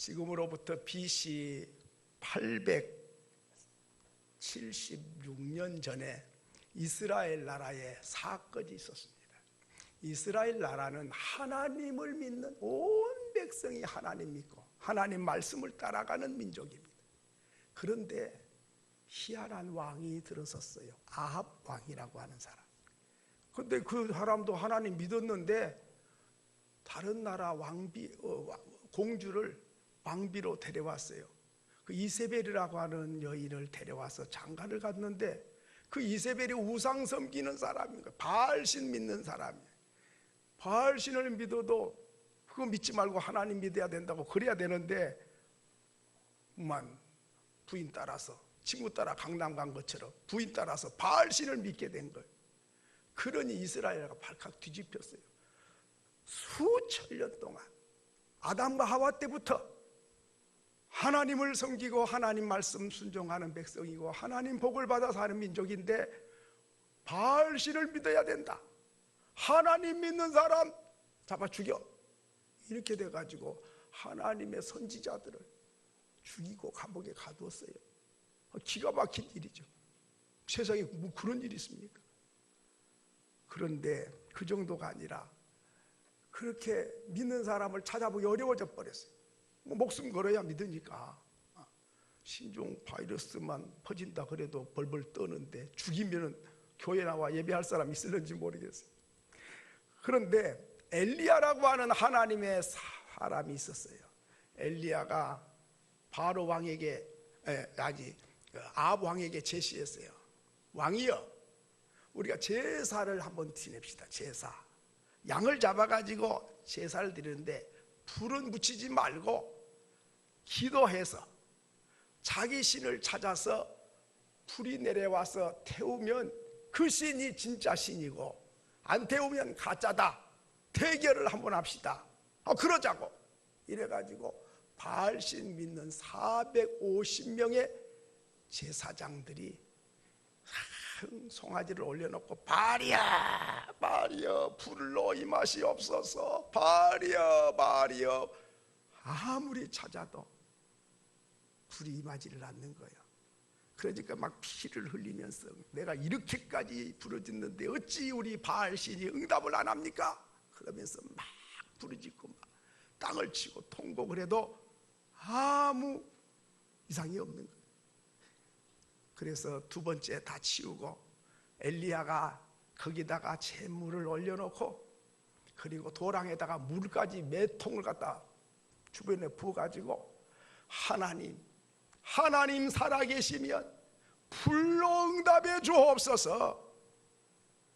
지금으로부터 BC 876년 전에 이스라엘 나라에 사건이 있었습니다. 이스라엘 나라는 하나님을 믿는 온 백성이 하나님 믿고 하나님 말씀을 따라가는 민족입니다. 그런데 희한한 왕이 들어섰어요. 아합 왕이라고 하는 사람. 근데 그 사람도 하나님 믿었는데 다른 나라 공주를 왕비로 데려왔어요. 그 이세벨이라고 하는 여인을 데려와서 장가를 갔는데 그 이세벨이 우상 섬기는 사람인 거예요. 바알신 믿는 사람이에요. 바알신을 믿어도 그거 믿지 말고 하나님 믿어야 된다고 그래야 되는데 부인 따라서 친구 따라 강남 간 것처럼 부인 따라서 바알신을 믿게 된 거예요. 그러니 이스라엘가 발칵 뒤집혔어요. 수천 년 동안 아담과 하와 때부터 하나님을 섬기고 하나님 말씀 순종하는 백성이고 하나님 복을 받아 사는 민족인데 바알신을 믿어야 된다. 하나님 믿는 사람 잡아 죽여. 이렇게 돼가지고 하나님의 선지자들을 죽이고 감옥에 가두었어요. 기가 막힌 일이죠. 세상에 뭐 그런 일이 있습니까? 그런데 그 정도가 아니라 그렇게 믿는 사람을 찾아보기 어려워져 버렸어요. 목숨 걸어야 믿으니까. 신종 바이러스만 퍼진다 그래도 벌벌 떠는데 죽이면 교회 나와 예배할 사람 있을는지 모르겠어요. 그런데 엘리야라고 하는 하나님의 사람이 있었어요. 엘리야가 바로 왕에게 아합 왕에게 제시했어요. 왕이여, 우리가 제사를 한번 지냅시다. 제사. 양을 잡아가지고 제사를 드리는데 불은 붙이지 말고 기도해서 자기 신을 찾아서 불이 내려와서 태우면 그 신이 진짜 신이고 안 태우면 가짜다. 대결을 한번 합시다. 그러자고. 이래가지고 바알신 믿는 450명의 제사장들이 송아지를 올려놓고 바알이야 바알이여 불로 이 맛이 없어서 바알이여 바알이여 아무리 찾아도 불이 임하지를 않는 거예요. 그러니까 막 피를 흘리면서 내가 이렇게까지 부르짖는데 어찌 우리 바알신이 응답을 안 합니까? 그러면서 막 부르짖고 막 땅을 치고 통곡을 해도 아무 이상이 없는 거예요. 그래서 두 번째 다 치우고 엘리야가 거기다가 재물을 올려놓고 그리고 도랑에다가 물까지 몇 통을 갖다 주변에 부어가지고 하나님 살아계시면 불로 응답해 주옵소서.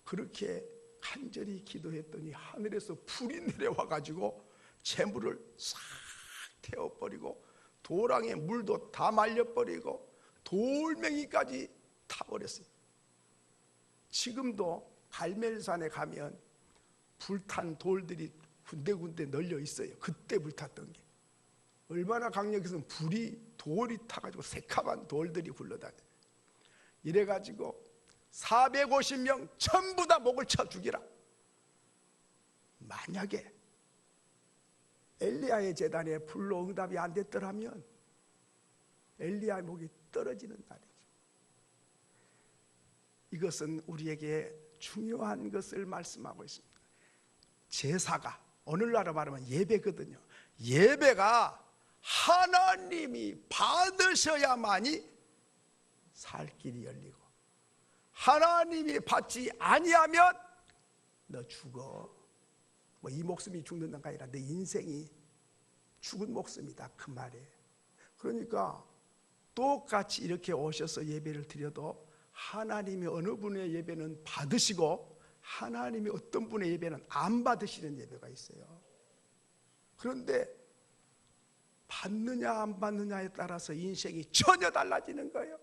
그렇게 간절히 기도했더니 하늘에서 불이 내려와가지고 재물을 싹 태워버리고 도랑에 물도 다 말려버리고 돌멩이까지 타버렸어요. 지금도 갈멜산에 가면 불탄 돌들이 군데군데 널려 있어요. 그때 불탔던 게 얼마나 강력해서 돌이 타가지고 새카만 돌들이 굴러다녀요. 이래가지고 450명 전부 다 목을 쳐 죽이라. 만약에 엘리야의 제단에 불로 응답이 안 됐더라면 엘리야의 목이 떨어지는 날이죠. 이것은 우리에게 중요한 것을 말씀하고 있습니다. 제사가 오늘날로 말하면 예배거든요. 예배가 하나님이 받으셔야만이 살 길이 열리고 하나님이 받지 아니하면 너 죽어. 이 목숨이 죽는다가 아니라 내 인생이 죽은 목숨이다 그 말이에요. 그러니까 똑같이 이렇게 오셔서 예배를 드려도 하나님이 어느 분의 예배는 받으시고 하나님이 어떤 분의 예배는 안 받으시는 예배가 있어요. 그런데 받느냐 안 받느냐에 따라서 인생이 전혀 달라지는 거예요.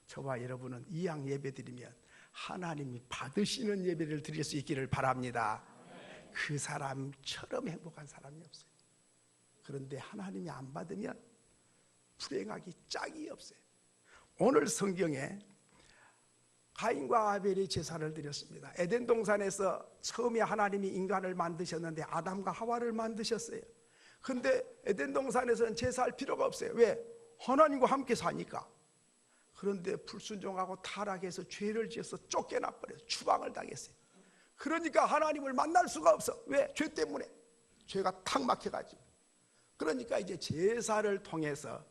저와 여러분은 이왕 예배 드리면 하나님이 받으시는 예배를 드릴 수 있기를 바랍니다. 그 사람처럼 행복한 사람이 없어요. 그런데 하나님이 안 받으면 불행하기 짝이 없어요. 오늘 성경에 가인과 아벨이 제사를 드렸습니다. 에덴 동산에서 처음에 하나님이 인간을 만드셨는데 아담과 하와를 만드셨어요. 근데 에덴 동산에서는 제사할 필요가 없어요. 왜? 하나님과 함께 사니까. 그런데 불순종하고 타락해서 죄를 지어서 쫓겨나 버려서 추방을 당했어요. 그러니까 하나님을 만날 수가 없어. 왜? 죄 때문에. 죄가 탁 막혀가지고. 그러니까 이제 제사를 통해서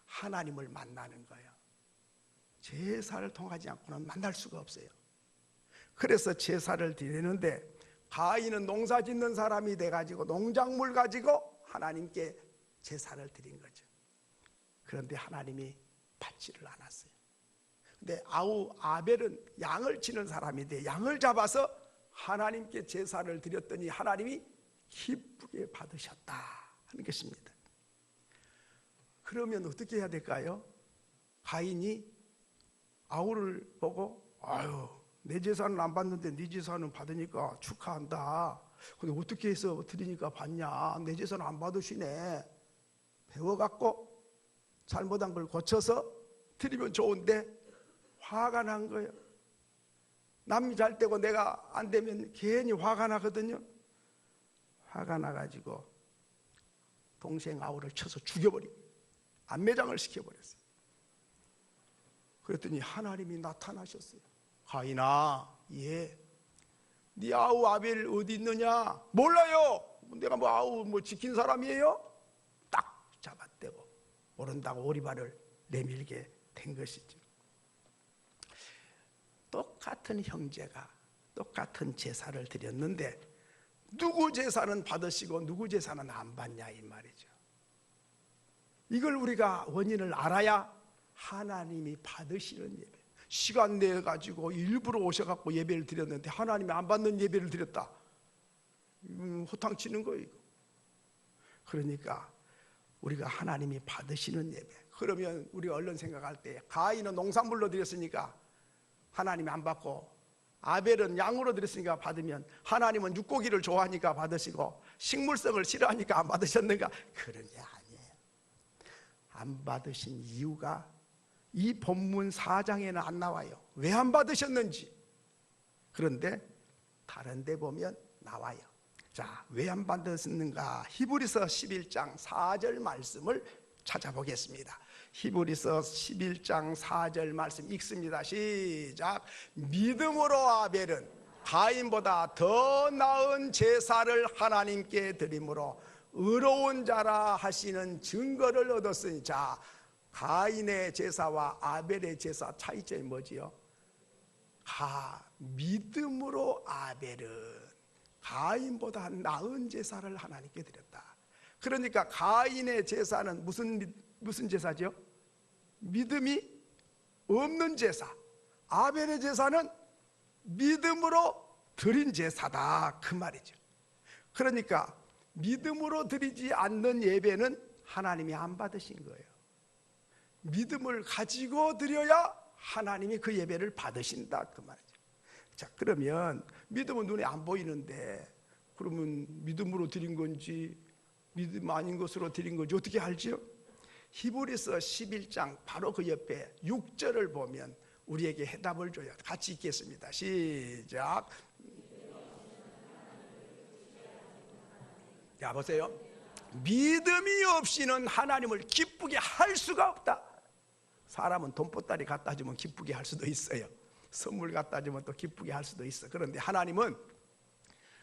하나님을 만나는 거예요. 제사를 통하지 않고는 만날 수가 없어요. 그래서 제사를 드리는데 가인은 농사 짓는 사람이 돼가지고 농작물 가지고 하나님께 제사를 드린 거죠. 그런데 하나님이 받지를 않았어요. 근데 아벨은 양을 치는 사람인데 양을 잡아서 하나님께 제사를 드렸더니 하나님이 기쁘게 받으셨다 하는 것입니다. 그러면 어떻게 해야 될까요? 가인이 아우를 보고 아유 내 제사는 안 받는데 네 제사는 받으니까 축하한다. 근데 어떻게 해서 드리니까 받냐? 내 제사는 안 받으시네. 배워갖고 잘못한 걸 고쳐서 드리면 좋은데 화가 난 거예요. 남이 잘 되고 내가 안 되면 괜히 화가 나거든요. 화가 나가지고 동생 아우를 쳐서 죽여버리고 안매장을 시켜버렸어요. 그랬더니 하나님이 나타나셨어요. 가인아, 예, 네 아우 아벨 어디 있느냐? 몰라요. 내가 뭐 아우 지킨 사람이에요? 딱 잡아떼고 모른다고 오리발을 내밀게 된 것이죠. 똑같은 형제가 똑같은 제사를 드렸는데 누구 제사는 받으시고 누구 제사는 안 받냐 이 말이죠. 이걸 우리가 원인을 알아야 하나님이 받으시는 예배, 시간 내가지고 일부러 오셔갖고 예배를 드렸는데 하나님이 안 받는 예배를 드렸다, 호탕치는 거예요. 그러니까 우리가 하나님이 받으시는 예배, 그러면 우리가 얼른 생각할 때 가인은 농산물로 드렸으니까 하나님이 안 받고 아벨은 양으로 드렸으니까 받으면 하나님은 육고기를 좋아하니까 받으시고 식물성을 싫어하니까 안 받으셨는가? 그런 게 아니에요. 안 받으신 이유가 이 본문 4장에는 안 나와요. 왜 안 받으셨는지. 그런데 다른 데 보면 나와요. 자, 왜 안 받으셨는가? 히브리서 11장 4절 말씀을 찾아보겠습니다. 히브리서 11장 4절 말씀 읽습니다. 시작. 믿음으로 아벨은 가인보다 더 나은 제사를 하나님께 드림으로 의로운 자라 하시는 증거를 얻었으니, 자, 가인의 제사와 아벨의 제사 차이점이 뭐지요? 믿음으로 아벨은 가인보다 나은 제사를 하나님께 드렸다. 그러니까 가인의 제사는 무슨 제사죠? 믿음이 없는 제사. 아벨의 제사는 믿음으로 드린 제사다, 그 말이죠. 그러니까 믿음으로 드리지 않는 예배는 하나님이 안 받으신 거예요. 믿음을 가지고 드려야 하나님이 그 예배를 받으신다, 그 말이죠. 자, 그러면 믿음은 눈에 안 보이는데 그러면 믿음으로 드린 건지 믿음 아닌 것으로 드린 건지 어떻게 알지요? 히브리서 11장 바로 그 옆에 6절을 보면 우리에게 해답을 줘요. 같이 읽겠습니다. 시작. 자, 보세요. 믿음이 없이는 하나님을 기쁘게 할 수가 없다. 사람은 돈보따리 갖다 주면 기쁘게 할 수도 있어요. 선물 갖다 주면 또 기쁘게 할 수도 있어. 그런데 하나님은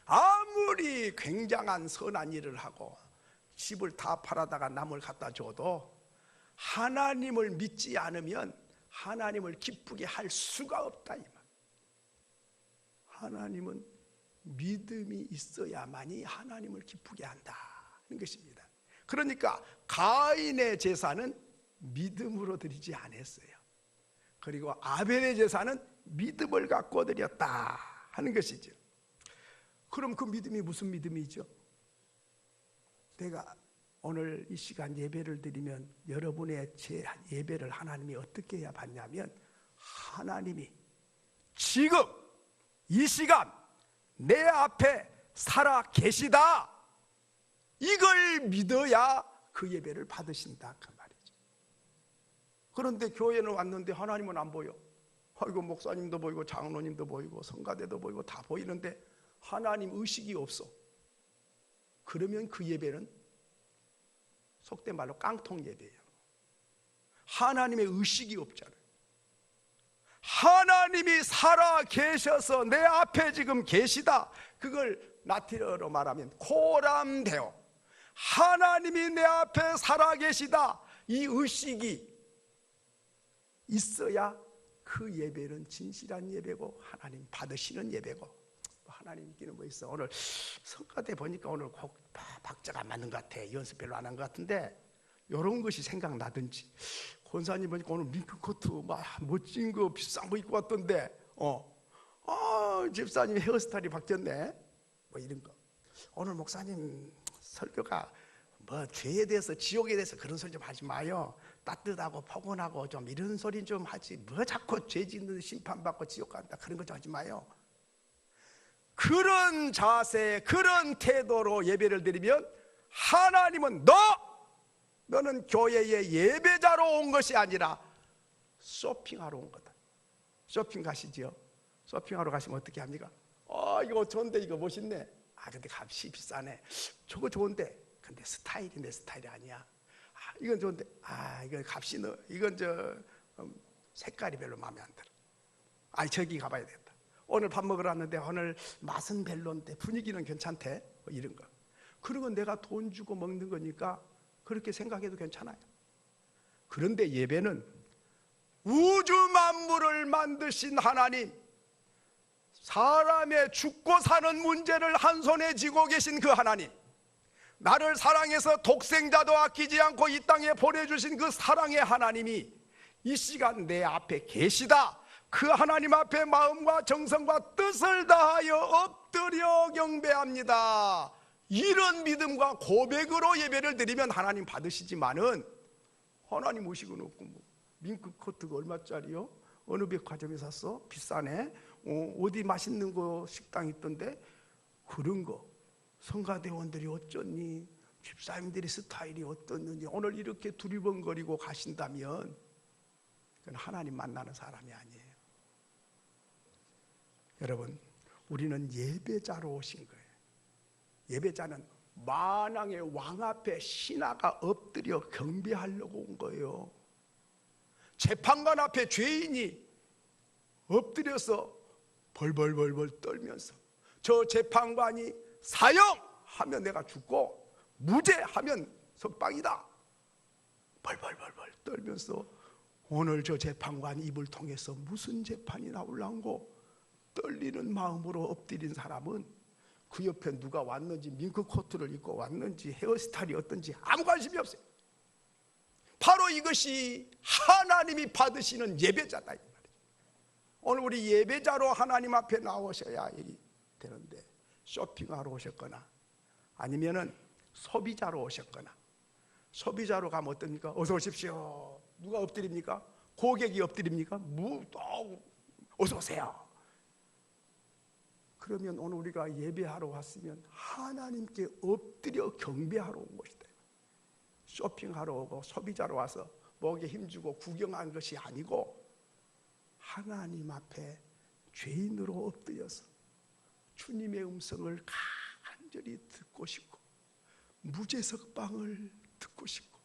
아무리 굉장한 선한 일을 하고 집을 다 팔아다가 남을 갖다 줘도 하나님을 믿지 않으면 하나님을 기쁘게 할 수가 없다, 이 말. 하나님은 믿음이 있어야만이 하나님을 기쁘게 한다는 것입니다. 그러니까 가인의 제사는 믿음으로 드리지 않았어요. 그리고 아벨의 제사는 믿음을 갖고 드렸다 하는 것이죠. 그럼 그 믿음이 무슨 믿음이죠? 내가 오늘 이 시간 예배를 드리면 여러분의 제 예배를 하나님이 어떻게 해야 받냐면, 하나님이 지금 이 시간 내 앞에 살아 계시다, 이걸 믿어야 그 예배를 받으신다, 그 말이죠. 그런데 교회는 왔는데 하나님은 안 보여. 아이고, 목사님도 보이고 장로님도 보이고 성가대도 보이고 다 보이는데 하나님 의식이 없어. 그러면 그 예배는 속된 말로 깡통 예배예요. 하나님의 의식이 없잖아요. 하나님이 살아 계셔서 내 앞에 지금 계시다. 그걸 라틴어로 말하면 코람데오, 하나님이 내 앞에 살아 계시다, 이 의식이 있어야 그 예배는 진실한 예배고 하나님 받으시는 예배고. 하나님께는 뭐 있어. 오늘 성가 때 보니까 오늘 곡 박자가 안 맞는 것 같아. 연습 별로 안 한 것 같은데 이런 것이 생각나든지, 권사님 보니까 오늘 밍크코트 막 멋진 거 비싼 거 입고 왔던데 집사님 헤어스타일이 바뀌었네, 뭐 이런 거. 오늘 목사님 설교가 뭐 죄에 대해서 지옥에 대해서 그런 소리 좀 하지 마요. 따뜻하고 포근하고 좀 이런 소리 좀 하지, 뭐 자꾸 죄 짓는 심판받고 지옥 간다 그런 거 좀 하지 마요. 그런 자세, 그런 태도로 예배를 드리면 하나님은 너는 교회의 예배자로 온 것이 아니라 쇼핑하러 온 거다. 쇼핑 가시죠? 쇼핑하러 가시면 어떻게 합니까? 이거 좋은데, 이거 멋있네. 근데 값이 비싸네. 저거 좋은데, 근데 스타일이 내 스타일이 아니야. 이건 좋은데, 이건 값이 이건 색깔이 별로 마음에 안 들어. 저기 가봐야 되겠다. 오늘 밥 먹으러 왔는데 오늘 맛은 별론데 분위기는 괜찮대, 뭐 이런 거. 그런 건 내가 돈 주고 먹는 거니까 그렇게 생각해도 괜찮아요. 그런데 예배는 우주 만물을 만드신 하나님, 사람의 죽고 사는 문제를 한 손에 쥐고 계신 그 하나님, 나를 사랑해서 독생자도 아끼지 않고 이 땅에 보내주신 그 사랑의 하나님이 이 시간 내 앞에 계시다. 그 하나님 앞에 마음과 정성과 뜻을 다하여 엎드려 경배합니다. 이런 믿음과 고백으로 예배를 드리면 하나님 받으시지만은, 하나님 의식은 없고, 밍크코트가 얼마짜리요? 어느 백화점에 샀어? 비싸네. 어디 맛있는 거 식당 있던데? 그런 거 성가대원들이 어쩌니, 집사님들이 스타일이 어떻느니 오늘 이렇게 두리번거리고 가신다면 그건 하나님 만나는 사람이 아니에요. 여러분, 우리는 예배자로 오신 거예요. 예배자는 만왕의 왕 앞에 신하가 엎드려 경배하려고 온 거예요. 재판관 앞에 죄인이 엎드려서 벌벌벌벌 떨면서, 저 재판관이 사형하면 내가 죽고 무죄하면 석방이다, 벌벌벌벌 떨면서 오늘 저 재판관 입을 통해서 무슨 재판이 나올란고 떨리는 마음으로 엎드린 사람은 그 옆에 누가 왔는지, 밍크코트를 입고 왔는지, 헤어스타일이 어떤지 아무 관심이 없어요. 바로 이것이 하나님이 받으시는 예배자다, 이 말이죠. 오늘 우리 예배자로 하나님 앞에 나오셔야 되는데, 쇼핑하러 오셨거나 아니면은 소비자로 오셨거나, 소비자로 가면 어떻습니까? 어서 오십시오. 누가 엎드립니까? 고객이 엎드립니까? 어서 오세요. 그러면 오늘 우리가 예배하러 왔으면 하나님께 엎드려 경배하러 온 것이다. 쇼핑하러 오고 소비자로 와서 목에 힘주고 구경한 것이 아니고, 하나님 앞에 죄인으로 엎드려서 주님의 음성을 간절히 듣고 싶고, 무죄석방을 듣고 싶고,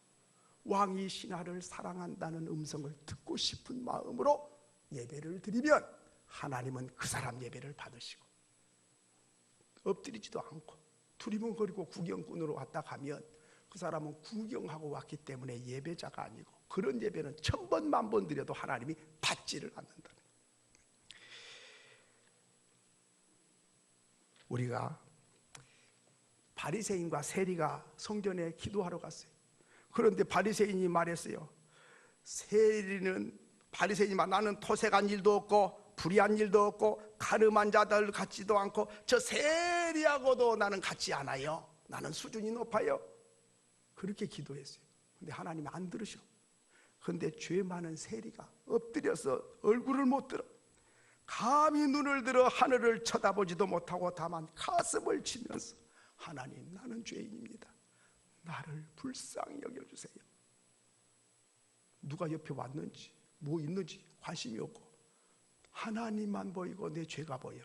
왕이 신하를 사랑한다는 음성을 듣고 싶은 마음으로 예배를 드리면 하나님은 그 사람 예배를 받으시고, 엎드리지도 않고 두리번거리고 구경꾼으로 왔다 가면 그 사람은 구경하고 왔기 때문에 예배자가 아니고, 그런 예배는 1000번 만번 드려도 하나님이 받지를 않는다. 우리가 바리새인과 세리가 성전에 기도하러 갔어요. 그런데 바리새인이 말했어요. 바리새인이 나는 토색한 일도 없고 불의한 일도 없고 가늠한 자들 같지도 않고 저 세리하고도 나는 같지 않아요. 나는 수준이 높아요. 그렇게 기도했어요. 근데 하나님이 안 들으셔. 근데 죄 많은 세리가 엎드려서 얼굴을 못 들어, 감히 눈을 들어 하늘을 쳐다보지도 못하고 다만 가슴을 치면서, 하나님, 나는 죄인입니다. 나를 불쌍히 여겨주세요. 누가 옆에 왔는지 뭐 있는지 관심이 없고 하나님만 보이고 내 죄가 보여.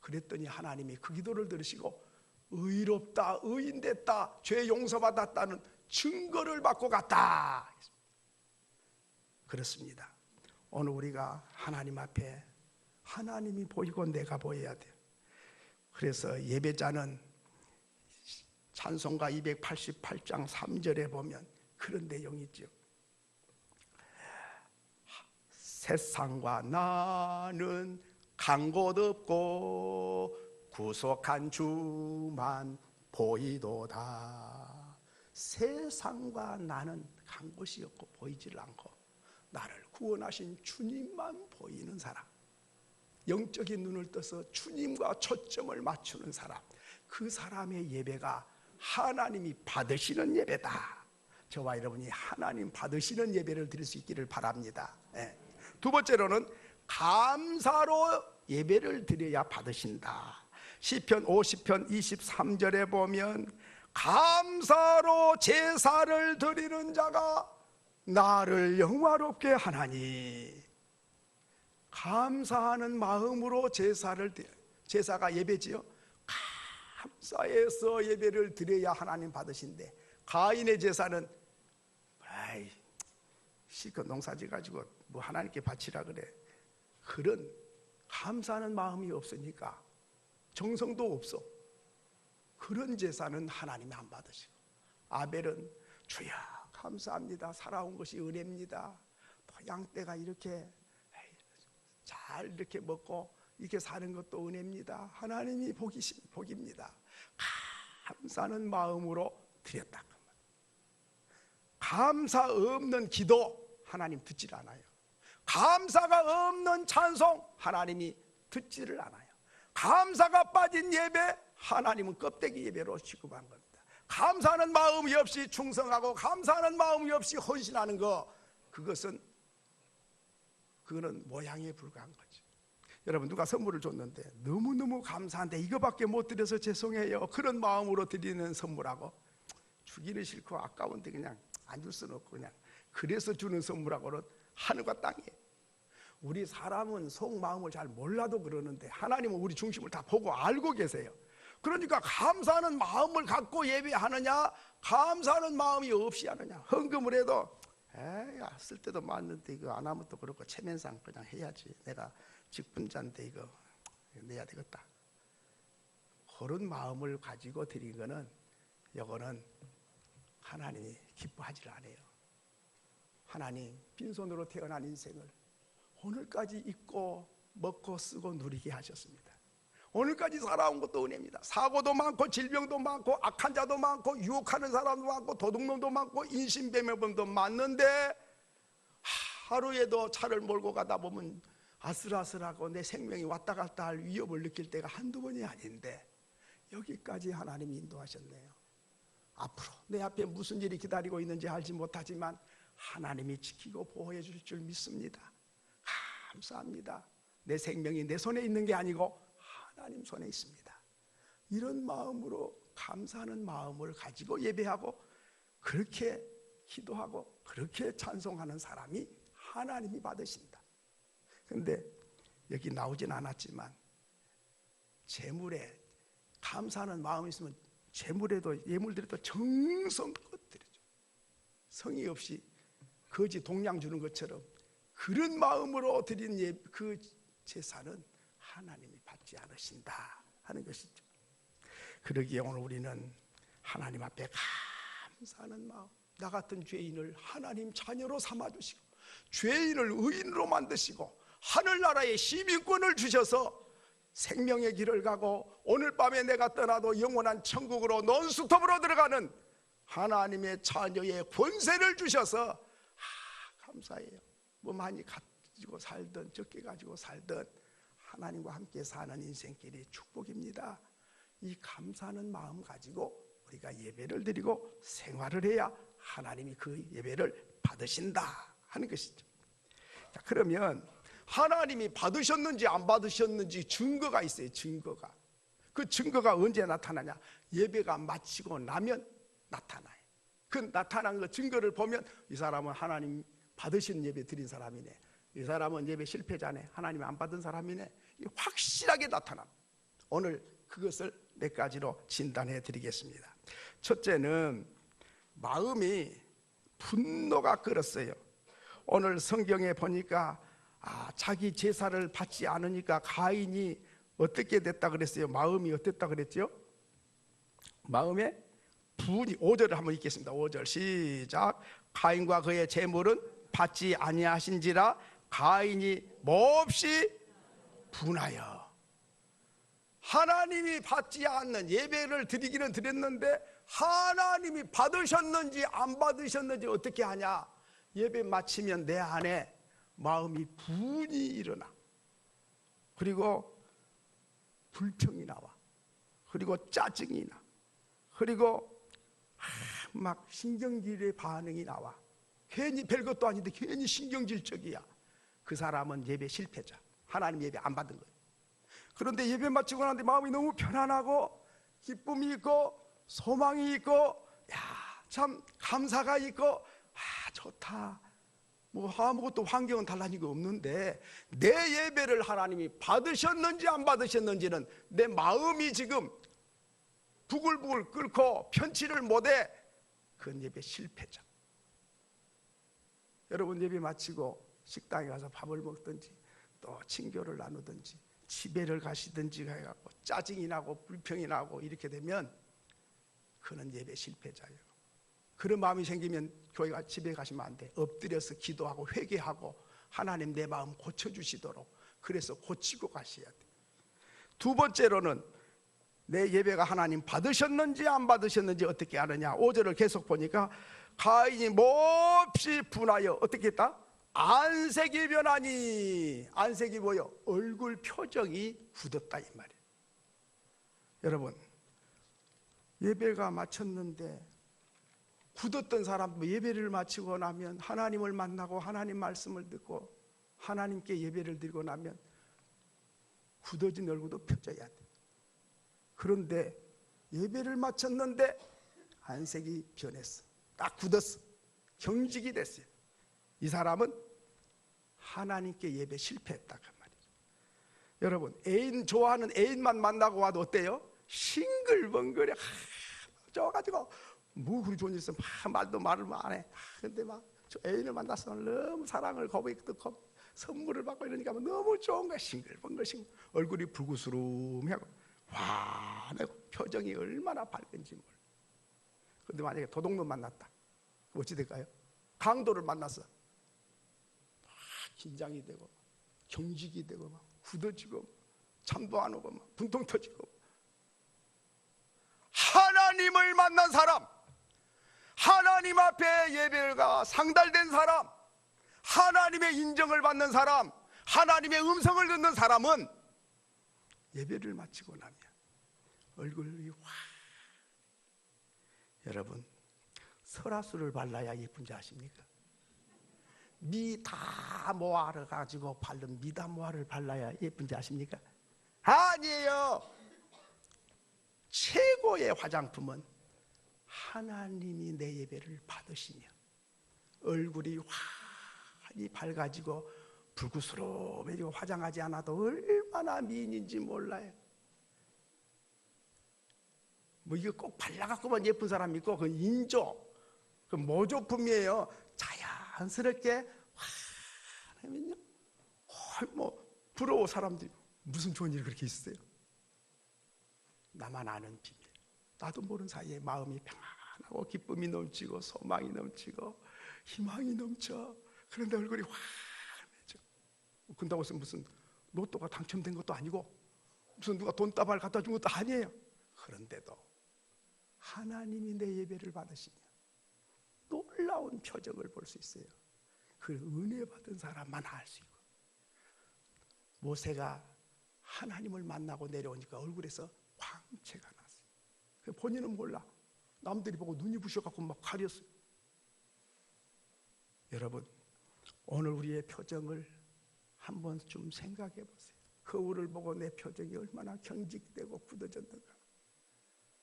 그랬더니 하나님이 그 기도를 들으시고 의롭다, 의인됐다, 죄 용서받았다는 증거를 받고 갔다. 그렇습니다. 오늘 우리가 하나님 앞에 하나님이 보이고 내가 보여야 돼요. 그래서 예배자는 찬송가 288장 3절에 보면 그런 내용이 있죠. 세상과 나는 간 곳 없고 구속한 주만 보이도다. 세상과 나는 간 곳이 없고 보이질 않고 나를 구원하신 주님만 보이는 사람, 영적인 눈을 떠서 주님과 초점을 맞추는 사람, 그 사람의 예배가 하나님이 받으시는 예배다. 저와 여러분이 하나님 받으시는 예배를 드릴 수 있기를 바랍니다. 두 번째로는 감사로 예배를 드려야 받으신다. 시편 50편 23절에 보면 감사로 제사를 드리는 자가 나를 영화롭게 하나니. 감사하는 마음으로 제사가 예배지요. 감사해서 예배를 드려야 하나님 받으신대. 가인의 제사는 실컷 농사지 가지고 뭐 하나님께 바치라 그래. 그런 감사하는 마음이 없으니까 정성도 없어. 그런 제사는 하나님이 안 받으시고, 아벨은 주여 감사합니다, 살아온 것이 은혜입니다, 또 양떼가 이렇게 잘 이렇게 먹고 이렇게 사는 것도 은혜입니다, 하나님이 복입니다, 감사하는 마음으로 드렸다. 감사 없는 기도 하나님 듣질 않아요. 감사가 없는 찬송 하나님이 듣지를 않아요. 감사가 빠진 예배 하나님은 껍데기 예배로 취급한 겁니다. 감사하는 마음이 없이 충성하고 감사하는 마음이 없이 헌신하는 거, 그거는 모양에 불과한 거죠. 여러분, 누가 선물을 줬는데 너무너무 감사한데 이거밖에 못 드려서 죄송해요, 그런 마음으로 드리는 선물하고 주기는 싫고 아까운데 그냥 안 줄 수는 없고 그냥 그래서 주는 선물하고는 하늘과 땅이에요. 우리 사람은 속마음을 잘 몰라도 그러는데 하나님은 우리 중심을 다 보고 알고 계세요. 그러니까 감사하는 마음을 갖고 예배하느냐, 감사하는 마음이 없이 하느냐. 헌금을 해도 쓸 때도 많은데 이거 안 하면 또 그렇고 체면상 그냥 해야지, 내가 직분자인데 이거 내야 되겠다, 그런 마음을 가지고 드린 거는 이거는 하나님이 기뻐하지 않아요. 하나님 빈손으로 태어난 인생을 오늘까지 입고 먹고 쓰고 누리게 하셨습니다. 오늘까지 살아온 것도 은혜입니다. 사고도 많고 질병도 많고 악한 자도 많고 유혹하는 사람도 많고 도둑놈도 많고 인신배매범도 많은데, 하루에도 차를 몰고 가다 보면 아슬아슬하고 내 생명이 왔다 갔다 할 위협을 느낄 때가 한두 번이 아닌데 여기까지 하나님이 인도하셨네요. 앞으로 내 앞에 무슨 일이 기다리고 있는지 알지 못하지만 하나님이 지키고 보호해 주실 줄 믿습니다. 감사합니다. 내 생명이 내 손에 있는 게 아니고 하나님 손에 있습니다. 이런 마음으로 감사하는 마음을 가지고 예배하고 그렇게 기도하고 그렇게 찬송하는 사람이 하나님이 받으신다. 그런데 여기 나오진 않았지만 재물에 감사하는 마음이 있으면 재물에도 예물드려도 정성껏 드리죠. 성의 없이 거지 동량 주는 것처럼 그런 마음으로 드린 그 제사는 하나님이 받지 않으신다 하는 것이죠. 그러기에 오늘 우리는 하나님 앞에 감사하는 마음, 나 같은 죄인을 하나님 자녀로 삼아주시고 죄인을 의인으로 만드시고 하늘나라의 시민권을 주셔서 생명의 길을 가고 오늘 밤에 내가 떠나도 영원한 천국으로 논스톱으로 들어가는 하나님의 자녀의 권세를 주셔서 감사해요. 뭐 많이 가지고 살든 적게 가지고 살든 하나님과 함께 사는 인생길이 축복입니다. 이 감사하는 마음 가지고 우리가 예배를 드리고 생활을 해야 하나님이 그 예배를 받으신다 하는 것이죠. 자, 그러면 하나님이 받으셨는지 안 받으셨는지 증거가 있어요. 증거가. 그 증거가 언제 나타나냐? 예배가 마치고 나면 나타나요. 그 나타난 그 증거를 보면 이 사람은 하나님 받으신 예배 드린 사람이네, 이 사람은 예배 실패자네, 하나님 안 받은 사람이네, 확실하게 나타납니다. 오늘 그것을 몇 가지로 진단해 드리겠습니다. 첫째는 마음이 분노가 끓었어요. 오늘 성경에 보니까 자기 제사를 받지 않으니까 가인이 어떻게 됐다 그랬어요? 마음이 어땠다 그랬죠? 마음에 분이 5절을 한번 읽겠습니다. 5절 시작. 가인과 그의 제물은 받지 아니하신지라 가인이 몹시 분하여. 하나님이 받지 않는 예배를 드리기는 드렸는데 하나님이 받으셨는지 안 받으셨는지 어떻게 하냐? 예배 마치면 내 안에 마음이 분이 일어나. 그리고 불평이 나와. 그리고 짜증이 나. 그리고 막 신경질의 반응이 나와. 괜히 별것도 아닌데 괜히 신경질적이야. 그 사람은 예배 실패자. 하나님 예배 안 받은 거예요. 그런데 예배 마치고 나는데 마음이 너무 편안하고 기쁨이 있고 소망이 있고 참 감사가 있고 좋다. 뭐 아무것도 환경은 달라진 거 없는데 내 예배를 하나님이 받으셨는지 안 받으셨는지는 내 마음이 지금 부글부글 끓고 편치를 못해. 그건 예배 실패자. 여러분 예배 마치고 식당에 가서 밥을 먹든지 또 친교를 나누든지 집에를 가시든지 해갖고 짜증이 나고 불평이 나고 이렇게 되면 그는 예배 실패자예요. 그런 마음이 생기면 교회가 집에 가시면 안 돼. 엎드려서 기도하고 회개하고 하나님 내 마음 고쳐주시도록 그래서 고치고 가셔야 돼. 두 번째로는 내 예배가 하나님 받으셨는지 안 받으셨는지 어떻게 아느냐. 5절을 계속 보니까 가인이 몹시 분하여 어떻게 했다? 안색이 변하니. 안색이 뭐요? 얼굴 표정이 굳었다 이 말이에요. 여러분 예배가 마쳤는데 굳었던 사람도 예배를 마치고 나면 하나님을 만나고 하나님 말씀을 듣고 하나님께 예배를 드리고 나면 굳어진 얼굴도 펴져야 돼. 그런데 예배를 마쳤는데 안색이 변했어. 딱 굳었어. 경직이 됐어요. 이 사람은 하나님께 예배 실패했다 그 말이에요. 여러분 애인 좋아하는 애인만 만나고 와도 어때요? 싱글벙글해. 쪄가지고 뭐 그리 좋은 일 있으면 말도 말을 안 해. 근데 막 저 애인을 만나서 너무 사랑을 고백듣고 선물을 받고 이러니까 너무 좋은 거야. 싱글벙글 얼굴이 불구스름하고 환하고 표정이 얼마나 밝은지 몰라. 근데 만약에 도둑놈 만났다. 어찌 될까요? 강도를 만났어. 막 긴장이 되고 경직이 되고 막 굳어지고 잠도 안 오고 막 분통 터지고. 하나님을 만난 사람, 하나님 앞에 예배가 상달된 사람, 하나님의 인정을 받는 사람, 하나님의 음성을 듣는 사람은 예배를 마치고 나면 얼굴이 여러분 설화수를 발라야 예쁜지 아십니까? 미 다 모아를 가지고 바른 미다모아를 발라야 예쁜지 아십니까? 아니에요. 최고의 화장품은 하나님이 내 예배를 받으시며 얼굴이 환히 밝아지고 불구스러워지고 화장하지 않아도 얼마나 미인인지 몰라요. 뭐 이거 꼭 발라갖고만 예쁜 사람 있고 그건 인조, 그 모조품이에요. 자연스럽게 하면요, 뭐 부러워. 사람들이 무슨 좋은 일이 그렇게 있어요? 나만 아는 비밀. 나도 모르는 사이에 마음이 평안하고 기쁨이 넘치고 소망이 넘치고 희망이 넘쳐. 그런데 얼굴이 환해져. 그런다고 해서 무슨 로또가 당첨된 것도 아니고 무슨 누가 돈다발 갖다 준 것도 아니에요. 그런데도 하나님이 내 예배를 받으시면 놀라운 표정을 볼 수 있어요. 그 은혜 받은 사람만 알 수 있고. 모세가 하나님을 만나고 내려오니까 얼굴에서 광채가 났어요. 본인은 몰라. 남들이 보고 눈이 부셔갖고 막 가렸어요. 여러분 오늘 우리의 표정을 한번 좀 생각해 보세요. 거울을 보고 내 표정이 얼마나 경직되고 굳어졌는가.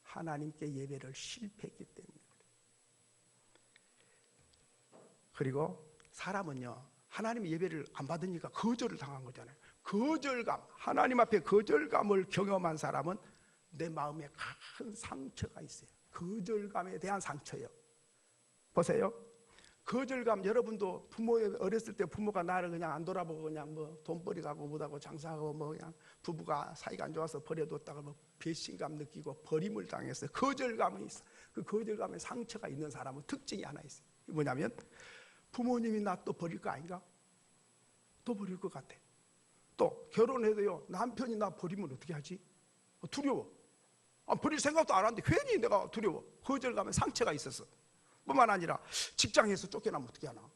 하나님께 예배를 실패했기 때문에. 그리고 사람은요 하나님의 예배를 안 받으니까 거절을 당한 거잖아요. 거절감, 하나님 앞에 거절감을 경험한 사람은 내 마음에 큰 상처가 있어요. 거절감에 대한 상처요. 보세요. 거절감, 여러분도 어렸을 때 부모가 나를 그냥 안 돌아보고 그냥 뭐 돈벌이 가고 뭐하고 장사하고 뭐 그냥 부부가 사이가 안 좋아서 버려뒀다가 뭐 배신감 느끼고 버림을 당해서 거절감이 있어. 그 거절감에 상처가 있는 사람은 특징이 하나 있어요. 뭐냐면 부모님이 나 또 버릴 거 아닌가? 또 버릴 것 같아. 또 결혼해도요, 남편이 나 버리면 어떻게 하지? 두려워. 버릴 생각도 안 하는데 괜히 내가 두려워. 거절감에 상처가 있었어. 뿐만 아니라 직장에서 쫓겨나면 어떻게 하나?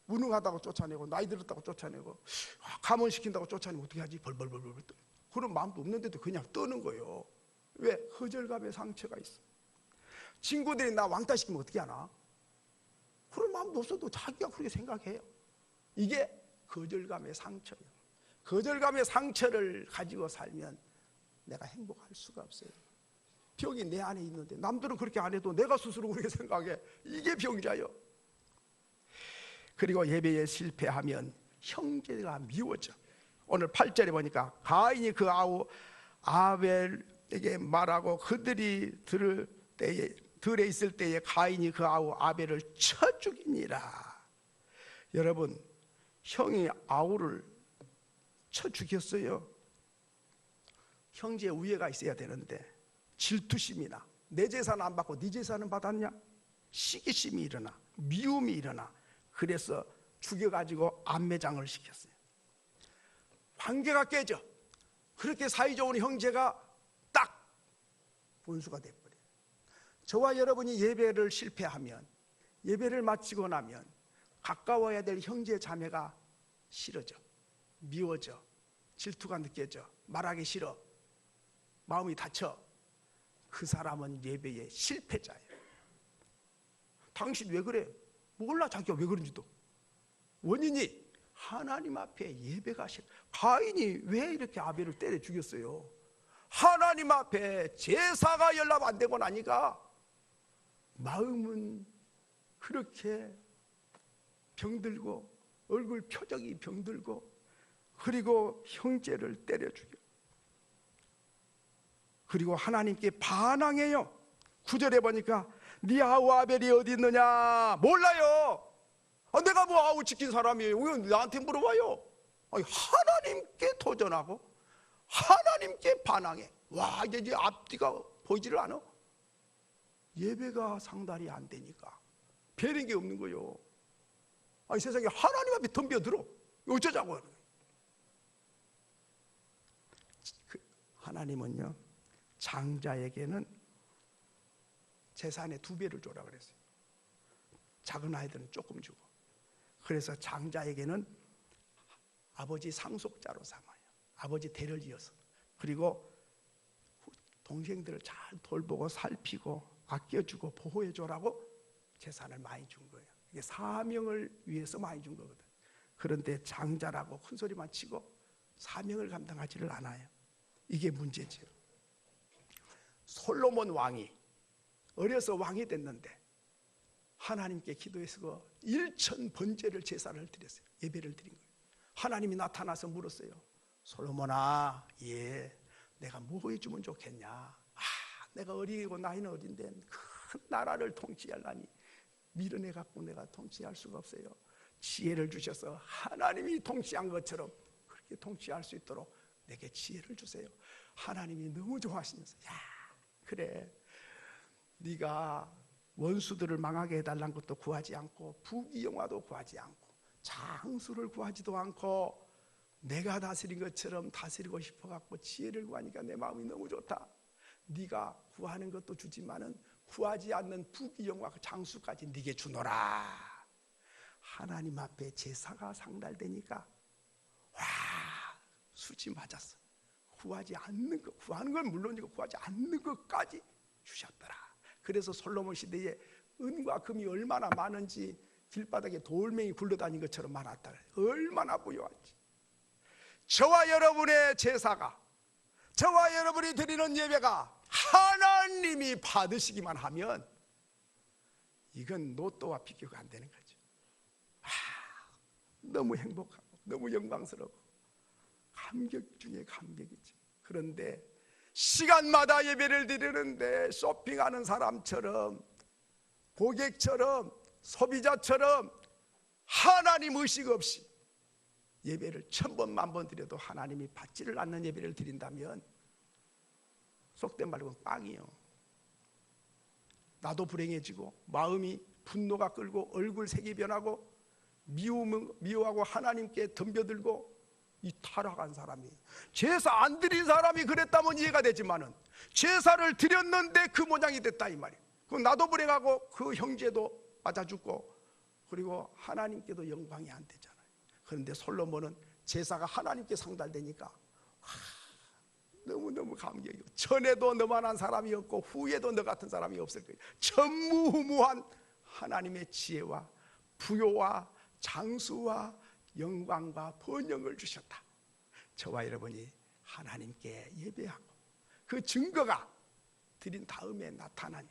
무능하다고 쫓아내고 나이 들었다고 쫓아내고 감원시킨다고 쫓아내면 어떻게 하지? 벌벌벌벌 떠. 그런 마음도 없는데도 그냥 떠는 거예요. 왜? 거절감에 상처가 있어. 친구들이 나 왕따시키면 어떻게 하나? 그런 마음도 없어도 자기가 그렇게 생각해요. 이게 거절감의 상처예요. 거절감의 상처를 가지고 살면 내가 행복할 수가 없어요. 병이 내 안에 있는데 남들은 그렇게 안 해도 내가 스스로 그렇게 생각해. 이게 병자요. 그리고 예배에 실패하면 형제가 미워져. 오늘 8절에 보니까 가인이 그 아우 아벨에게 말하고 그들이 들에 있을 때에 가인이 그 아우 아벨을 쳐 죽이니라. 여러분, 형이 아우를 쳐 죽였어요. 형제의 우애가 있어야 되는데 질투심이나 내 재산 안 받고 네 재산은 받았냐? 시기심이 일어나, 미움이 일어나. 그래서 죽여가지고 안매장을 시켰어요. 관계가 깨져. 그렇게 사이 좋은 형제가 딱 원수가 돼버려요. 저와 여러분이 예배를 실패하면, 예배를 마치고 나면 가까워야 될 형제 자매가 싫어져, 미워져, 질투가 느껴져, 말하기 싫어, 마음이 다쳐. 그 사람은 예배의 실패자예요. 당신 왜 그래? 몰라 자기가 왜 그런지도. 원인이 하나님 앞에 예배가 싫어. 가인이 왜 이렇게 아벨을 때려 죽였어요? 하나님 앞에 제사가 연락 안 되고 나니까 마음은 그렇게 병들고 얼굴 표정이 병들고 그리고 형제를 때려 죽여. 그리고 하나님께 반항해요. 9절에 보니까 네 아우 아벨이 어디 있느냐? 몰라요. 내가 뭐 아우 지킨 사람이에요. 왜 나한테 물어봐요? 하나님께 도전하고 하나님께 반항해. 와, 이제 앞뒤가 보이지를 않아. 예배가 상달이 안 되니까 배는 게 없는 거예요. 세상에 하나님 앞에 덤벼들어. 어쩌자고 하는 거예요. 하나님은요, 장자에게는 재산의 2배를 줘라 그랬어요. 작은 아이들은 조금 주고. 그래서 장자에게는 아버지 상속자로 삼아요. 아버지 대를 이어서. 그리고 동생들을 잘 돌보고 살피고 아껴주고 보호해줘라고 재산을 많이 준 거예요. 이게 사명을 위해서 많이 준 거거든. 그런데 장자라고 큰 소리만 치고 사명을 감당하지를 않아요. 이게 문제죠. 솔로몬 왕이 어려서 왕이 됐는데 하나님께 기도해서 1천 번제를 제사를 드렸어요. 예배를 드린 거예요. 하나님이 나타나서 물었어요. 솔로몬아, 내가 뭐 해주면 좋겠냐? 내가 어리고 나이는 어린데 큰 나라를 통치하려니 밀어내갖고 내가 통치할 수가 없어요. 지혜를 주셔서 하나님이 통치한 것처럼 그렇게 통치할 수 있도록 내게 지혜를 주세요. 하나님이 너무 좋아하시면서, 그래, 네가 원수들을 망하게 해달라는 것도 구하지 않고 부귀영화도 구하지 않고 장수를 구하지도 않고 내가 다스린 것처럼 다스리고 싶어갖고 지혜를 구하니까 내 마음이 너무 좋다. 네가 구하는 것도 주지만은 구하지 않는 부귀영화 장수까지 네게 주노라. 하나님 앞에 제사가 상달되니까 와, 수치 맞았어. 구하지 않는 것, 구하는 건 물론이고 구하지 않는 것까지 주셨더라. 그래서 솔로몬 시대에 은과 금이 얼마나 많은지 길바닥에 돌멩이 굴러다닌 것처럼 많았다. 얼마나 부유한지. 저와 여러분의 제사가, 저와 여러분이 드리는 예배가 하나님이 받으시기만 하면 이건 로또와 비교가 안 되는 거죠. 너무 행복하고 너무 영광스럽고 감격 중에 감격이죠. 그런데 시간마다 예배를 드리는데 쇼핑하는 사람처럼 고객처럼 소비자처럼 하나님 의식 없이 예배를 1000번 만번 드려도 하나님이 받지를 않는 예배를 드린다면 속된 말로 빵이요. 나도 불행해지고 마음이 분노가 끌고 얼굴 색이 변하고 미워하고 하나님께 덤벼들고 이 타락한 사람이, 제사 안 드린 사람이 그랬다면 이해가 되지만은 제사를 드렸는데 그 모양이 됐다 이 말이에요. 그럼 나도 불행하고 그 형제도 맞아 죽고 그리고 하나님께도 영광이 안 되잖아요. 그런데 솔로몬은 제사가 하나님께 상달되니까 너무너무 감격이고, 전에도 너만한 사람이 없고 후에도 너 같은 사람이 없을 거예요. 전무후무한 하나님의 지혜와 부요와 장수와 영광과 번영을 주셨다. 저와 여러분이 하나님께 예배하고 그 증거가 드린 다음에 나타나니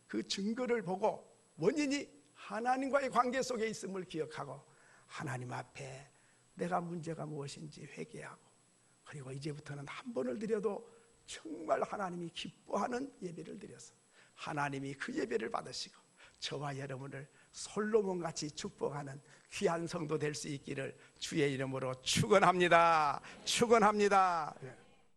그 증거를 보고 원인이 하나님과의 관계 속에 있음을 기억하고 하나님 앞에 내가 문제가 무엇인지 회개하고, 그리고 이제부터는 한 번을 드려도 정말 하나님이 기뻐하는 예배를 드려서 하나님이 그 예배를 받으시고 저와 여러분을 솔로몬같이 축복하는 귀한 성도 될 수 있기를 주의 이름으로 축원합니다. 축원합니다.